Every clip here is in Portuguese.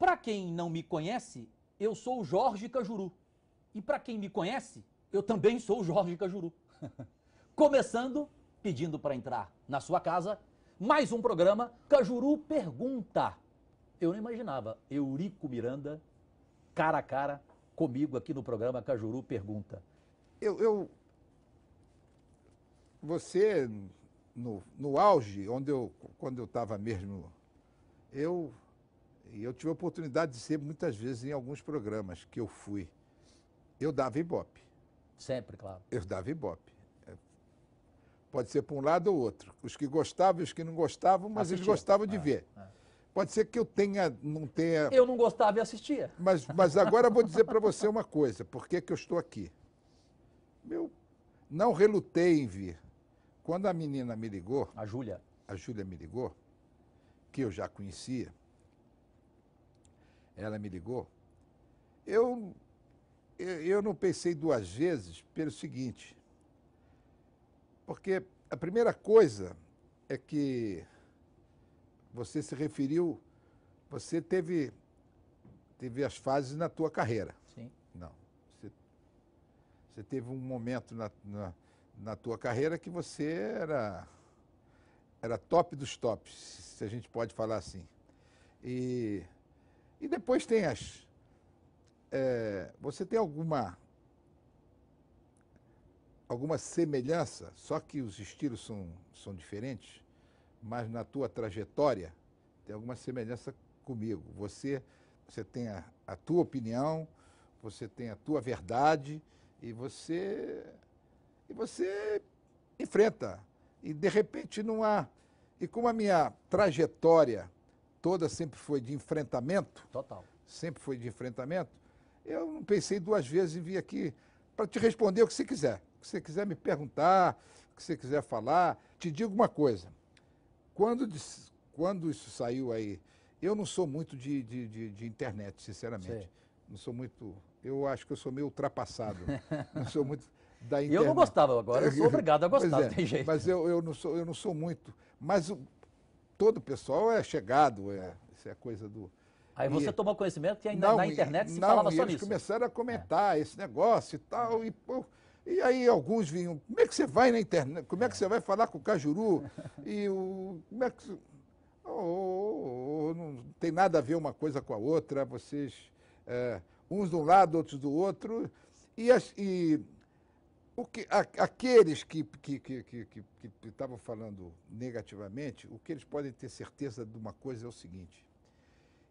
Para quem não me conhece, eu sou o Jorge Cajuru. E para quem me conhece, eu também sou o Jorge Cajuru. Começando, pedindo para entrar na sua casa, mais um programa Cajuru Pergunta. Eu não imaginava Eurico Miranda, cara a cara, comigo aqui no programa Cajuru Pergunta. Você, no auge, quando eu estava mesmo, eu tive a oportunidade de ser muitas vezes em alguns programas que eu fui. Eu dava ibope. Sempre, claro. Eu dava ibope. Pode ser para um lado ou outro. Os que gostavam e os que não gostavam, mas eles gostavam de ver. Pode ser que eu não tenha... Eu não gostava e assistia. Mas agora eu vou dizer para você uma coisa. Por que eu estou aqui? Eu não relutei em vir. Quando a menina me ligou... A Júlia me ligou, que eu já conhecia, ela me ligou, eu não pensei duas vezes pelo seguinte, porque a primeira coisa é que você se referiu, você teve as fases na tua carreira. Sim. Não. Você teve um momento na tua carreira que você era top dos tops, se a gente pode falar assim. E depois tem você tem alguma semelhança, só que os estilos são diferentes, mas na tua trajetória tem alguma semelhança comigo. Você tem a tua opinião, você tem a tua verdade e você enfrenta. E, de repente, não há... E como a minha trajetória toda sempre foi de enfrentamento... Total. Sempre foi de enfrentamento, eu não pensei duas vezes em vir aqui para te responder o que você quiser. O que você quiser me perguntar, o que você quiser falar. Te digo uma coisa. Quando isso saiu aí... Eu não sou muito de internet, sinceramente. Sei. Não sou muito... Eu acho que eu sou meio ultrapassado. Não sou muito... da internet. Eu não gostava, agora eu sou obrigado a gostar, não tem jeito. Mas eu não sou muito. Mas todo o pessoal é chegado, isso é coisa do... Aí você tomou conhecimento que ainda na internet se falava só eles nisso. Começaram a comentar esse negócio e tal, e aí alguns vinham, como é que você vai na internet, como é que você vai falar com o Cajuru? Como é que... não tem nada a ver uma coisa com a outra, vocês, uns de um lado, outros do outro, aqueles que estavam falando negativamente, o que eles podem ter certeza de uma coisa é o seguinte: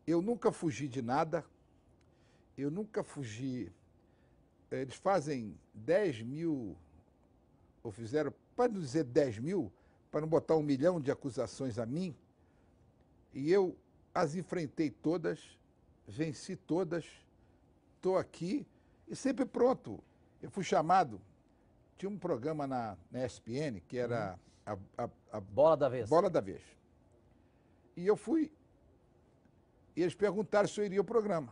eu nunca fugi de nada, eu nunca fugi. Eles fazem 10 mil, ou fizeram, para não dizer 10 mil, para não botar 1 milhão de acusações a mim, e eu as enfrentei todas, venci todas, estou aqui e sempre pronto. Eu fui chamado. Tinha um programa na ESPN que era a Bola da Vez. Bola da Vez. E eu fui. E eles perguntaram se eu iria ao programa.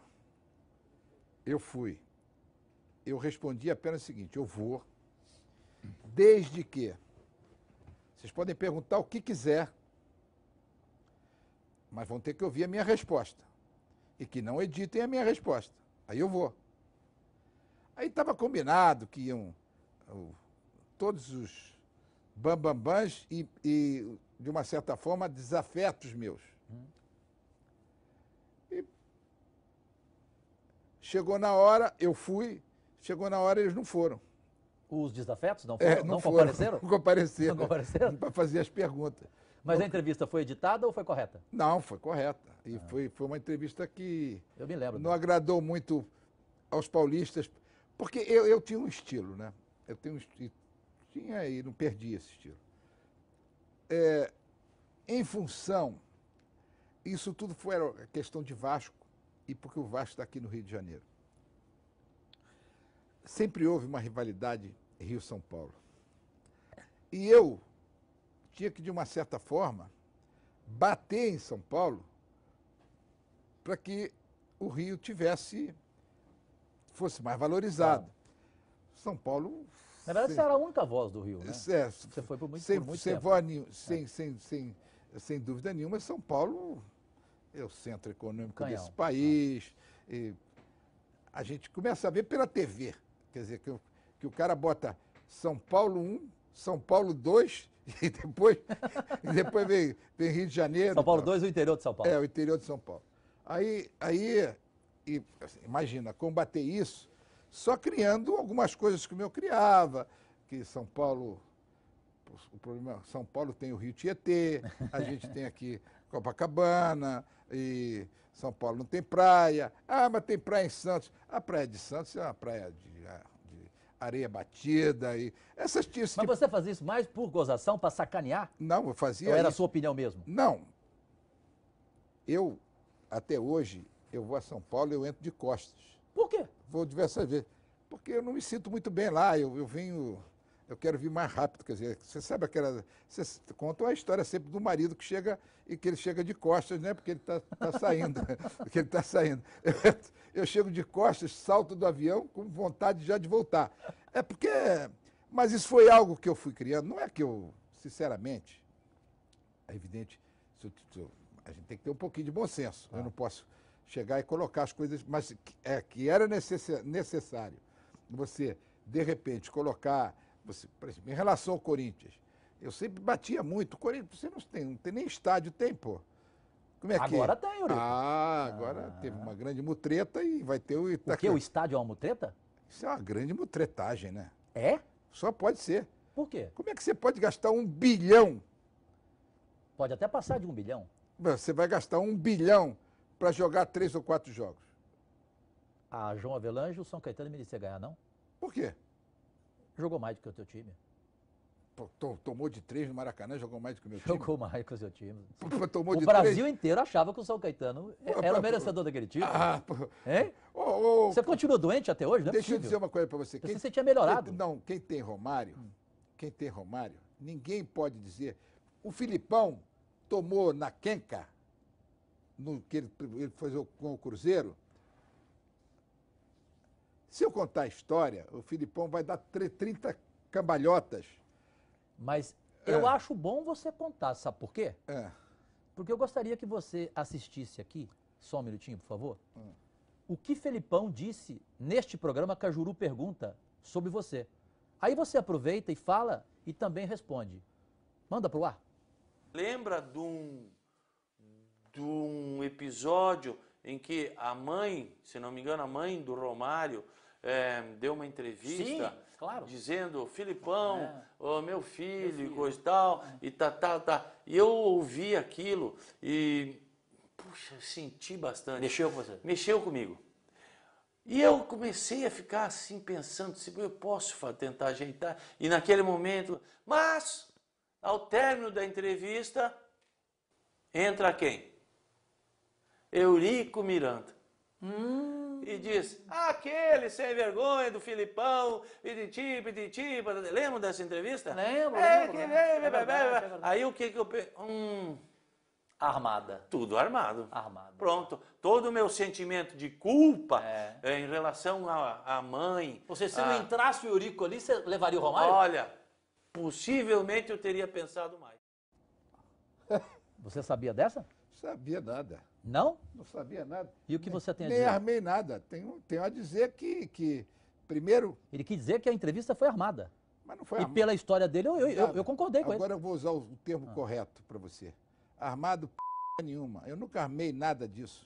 Eu fui. Eu respondi apenas o seguinte: eu vou, desde que vocês podem perguntar o que quiser, mas vão ter que ouvir a minha resposta. E que não editem a minha resposta. Aí eu vou. Aí estava combinado que iam todos os bambambãs e, de uma certa forma, desafetos meus. E chegou na hora, eu fui, chegou na hora, eles não foram. Os desafetos não foram? Não compareceram? Não compareceram. Não compareceram? Para fazer as perguntas. Mas a entrevista foi editada ou foi correta? Não, foi correta. E foi uma entrevista que eu me lembro, não agradou muito aos paulistas, porque eu tinha um estilo, né? Eu tinha e não perdi esse estilo. Em função, isso tudo foi a questão de Vasco, e porque o Vasco está aqui no Rio de Janeiro. Sempre houve uma rivalidade Rio-São Paulo. E eu tinha que, de uma certa forma, bater em São Paulo para que o Rio fosse mais valorizado. Claro. São Paulo... Na verdade, você era a única voz do Rio, né? Você foi por muito sem tempo. Sem dúvida nenhuma, São Paulo é o centro econômico Canhão. desse país. E a gente começa a ver pela TV. Quer dizer, que o cara bota São Paulo 1, São Paulo 2, e depois vem Rio de Janeiro. São Paulo 2, o interior de São Paulo. É, o interior de São Paulo. Aí assim, imagina, combater isso só criando algumas coisas que eu criava, que São Paulo, o problema, São Paulo tem o Rio Tietê, a gente tem aqui Copacabana, e São Paulo não tem praia. Ah, mas tem praia em Santos. A praia de Santos é uma praia de areia batida e essas Mas você fazia isso mais por gozação, para sacanear? Não, eu fazia Ou era a isso. sua opinião mesmo? Não. Eu, até hoje, eu vou a São Paulo e eu entro de costas. Por quê? Vou diversas vezes. Porque eu não me sinto muito bem lá. Eu quero vir mais rápido. Quer dizer, você sabe aquela. Você conta a história sempre do marido que chega e que ele chega de costas, né? Porque ele está saindo. Porque ele está saindo. Eu chego de costas, salto do avião com vontade já de voltar. É porque. Mas isso foi algo que eu fui criando. Não é que eu, sinceramente, é evidente, a gente tem que ter um pouquinho de bom senso. Eu não posso chegar e colocar as coisas, mas que era necessário você, de repente, colocar, você, por exemplo, em relação ao Corinthians, eu sempre batia muito. O Corinthians, você não tem nem estádio, tem, pô. Como é que Agora tem, Eurico. Agora teve uma grande mutreta e vai ter o Itaquera. O quê? O estádio é uma mutreta? Isso é uma grande mutretagem, né? É? Só pode ser. Por quê? Como é que você pode gastar 1 bilhão? Pode até passar de 1 bilhão. Você vai gastar 1 bilhão para jogar 3 ou 4 jogos. A João Avelange, o São Caetano merecia ganhar, não? Por quê? Jogou mais do que o teu time. Pô, tomou de 3 no Maracanã, jogou mais do que o meu time. Jogou mais que o seu time. Pô, tomou O de Brasil 3. inteiro achava que o São Caetano era o merecedor daquele título. Pô. Hein? Ô, Você continua doente até hoje, não é deixa eu possível. dizer uma coisa para você. Você tinha melhorado. Quem tem Romário, ninguém pode dizer. O Filipão tomou na quenca, no que ele fez com o Cruzeiro. Se eu contar a história, o Filipão vai dar 30 cambalhotas. Mas eu acho bom você contar, sabe por quê? É. Porque eu gostaria que você assistisse aqui, só um minutinho, por favor, o que Felipão disse neste programa Cajuru Pergunta sobre você. Aí você aproveita e fala e também responde. Manda pro ar. Lembra de um episódio em que a mãe, se não me engano, a mãe do Romário deu uma entrevista. Sim, claro. Dizendo, Filipão, meu filho, e coisa e tal, e tá. E eu ouvi aquilo e, puxa, senti bastante. Mexeu com você? Mexeu comigo. E eu comecei a ficar assim, pensando, se eu posso tentar ajeitar. E naquele momento, mas, ao término da entrevista, entra quem? Eurico Miranda. E diz, aquele sem vergonha do Filipão, pititi, lembra dessa entrevista? Lembro. Aí o que eu pensei? Armada. Tudo armado. Armado. Pronto. Todo o meu sentimento de culpa em relação à mãe. Você, se não entrasse o Eurico ali, você levaria o Romário? Olha, possivelmente eu teria pensado mais. Você sabia dessa? Sabia nada. Não? Não sabia nada. E o que você tem a Nem dizer? armei nada. Tenho a dizer que primeiro, Ele quis dizer que a entrevista foi armada. mas não foi E armado. pela história dele, eu concordei com ele. Agora eu vou usar o termo correto para você. Armado nenhuma. Eu nunca armei nada disso.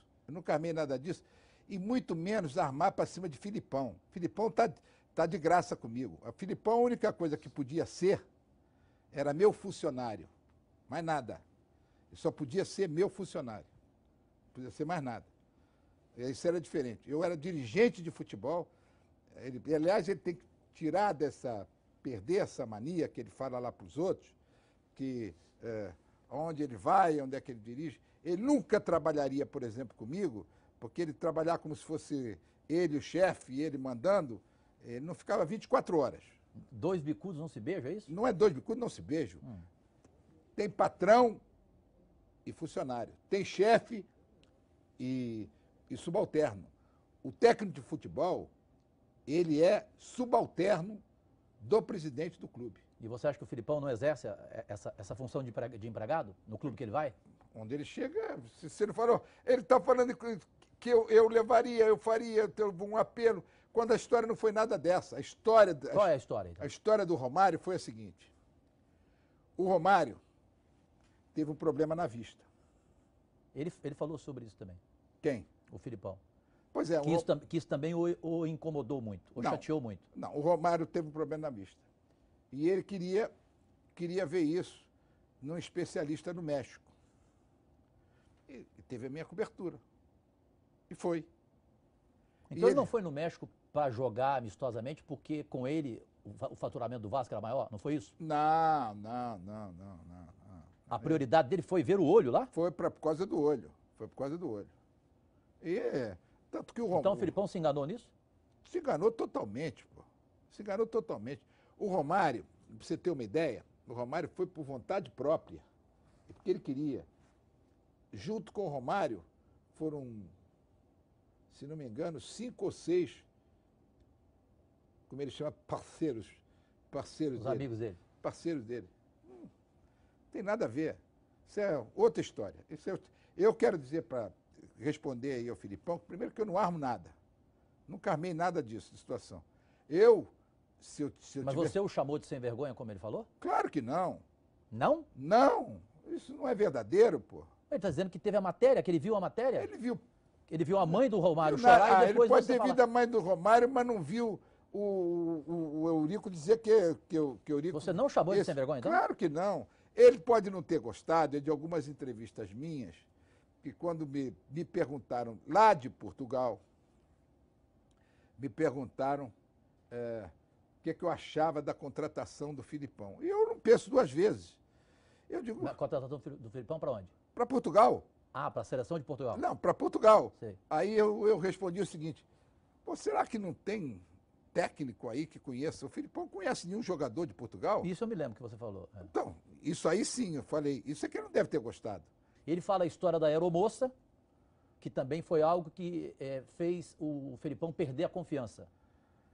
E muito menos armar para cima de Filipão. Filipão tá de graça comigo. A Filipão, a única coisa que podia ser era meu funcionário. Mais nada. Ele só podia ser meu funcionário. Não podia ser mais nada. Isso era diferente. Eu era dirigente de futebol. Aliás, ele tem que perder essa mania que ele fala lá para os outros, que onde ele vai, onde é que ele dirige. Ele nunca trabalharia, por exemplo, comigo, porque ele trabalhar como se fosse ele o chefe e ele mandando, ele não ficava 24 horas. 2 bicudos não se beijam, é isso? Não é 2 bicudos, não se beijam. Tem patrão e funcionário. Tem chefe e subalterno. O técnico de futebol, ele é subalterno do presidente do clube. E você acha que o Filipão não exerce essa função de empregado no clube que ele vai? Onde ele chega, se você não falou, ele está falando que eu levaria, eu faria um apelo, quando a história não foi nada dessa. Qual é a história? Então? A história do Romário foi a seguinte. O Romário teve um problema na vista. Ele falou sobre isso também. Quem? O Filipão. Pois é. Que isso também o incomodou muito, o chateou muito. Não, o Romário teve um problema na vista. E ele queria ver isso num especialista no México. E teve a minha cobertura. E foi. Então ele não foi no México para jogar amistosamente porque com ele o faturamento do Vasco era maior? Não foi isso? Não. A prioridade dele foi ver o olho lá? Foi por causa do olho. Foi por causa do olho. E tanto que o Romário... Então o Filipão se enganou nisso? Se enganou totalmente, pô. Se enganou totalmente. O Romário, pra você ter uma ideia, o Romário foi por vontade própria. Porque ele queria. Junto com o Romário, foram, se não me engano, 5 ou 6, como ele chama, parceiros Os dele. amigos dele. Parceiros dele. Não tem nada a ver. Isso é outra história. Eu quero dizer, para responder aí ao Filipão, primeiro que eu não armo nada. Nunca armei nada disso, de situação. Se eu Mas tiver... você o chamou de sem vergonha, como ele falou? Claro que não. Não? Não. Isso não é verdadeiro, pô. Ele está dizendo que teve a matéria, que ele viu a matéria. Ele viu... Ele viu a mãe do Romário chorar e depois ele pode você ter fala... visto a mãe do Romário, mas não viu o Eurico dizer que Eurico... Você não chamou ele de sem vergonha, então? Claro que não. Ele pode não ter gostado de algumas entrevistas minhas, que quando me perguntaram, lá de Portugal, me perguntaram o que eu achava da contratação do Filipão. E eu não penso duas vezes. Eu digo... A contratação do Filipão para onde? Para Portugal. Ah, para a seleção de Portugal. Não, para Portugal. Sei. Aí eu respondi o seguinte, pô, será que não tem técnico aí que conheça? O Filipão conhece nenhum jogador de Portugal? Isso eu me lembro que você falou. É. Então, isso aí sim, eu falei, isso é que ele não deve ter gostado. Ele fala a história da aeromoça, que também foi algo que fez o Filipão perder a confiança.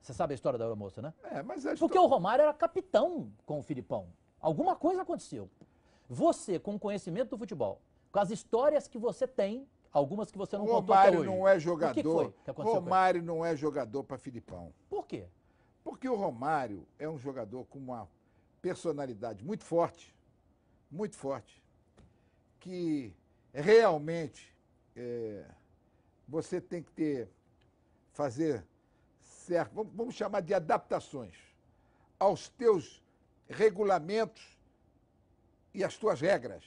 Você sabe a história da aeromoça, né? Mas Porque o Romário era capitão com o Filipão. Alguma coisa aconteceu. Você, com o conhecimento do futebol, com as histórias que você tem, algumas que você não contou até hoje. Romário não é jogador. O que foi que aconteceu Romário não é jogador para Filipão. Por quê? Porque o Romário é um jogador com uma personalidade muito forte, que realmente você tem que fazer certo, vamos chamar de adaptações aos teus regulamentos e as tuas regras.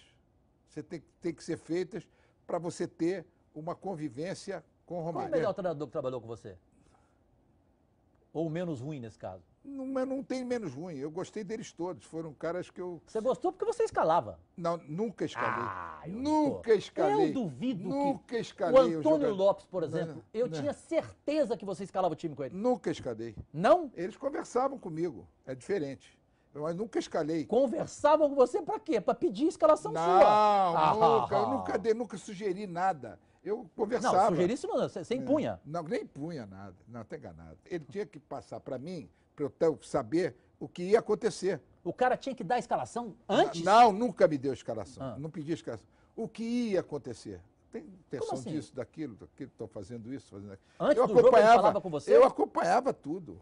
Você tem que ser feitas para você ter uma convivência com o Romário. Qual é o melhor treinador que trabalhou com você? Ou o menos ruim nesse caso? Não tem menos ruim. Eu gostei deles todos. Foram caras que eu... Você gostou porque você escalava. Não, nunca escalei. Eu Nunca escalei. Eu duvido nunca que escalei o Antônio Lopes, por exemplo, eu não. tinha certeza que você escalava o time com ele. Nunca escalei. Não? Eles conversavam comigo. É diferente. Mas nunca escalei. Conversavam com você pra quê? Pra pedir escalação Não, sua. eu nunca sugeri nada. Eu conversava. Não, sugerisse não, você impunha. Não, nem punha nada. Não, tá enganado. Ele tinha que passar para mim, para eu saber o que ia acontecer. O cara tinha que dar a escalação antes? Não, nunca me deu escalação. Ah. Não pedi escalação. O que ia acontecer? Tem intenção assim? disso, daquilo, estou fazendo isso, fazendo aquilo. Antes do jogo ele falava com você? Eu acompanhava tudo.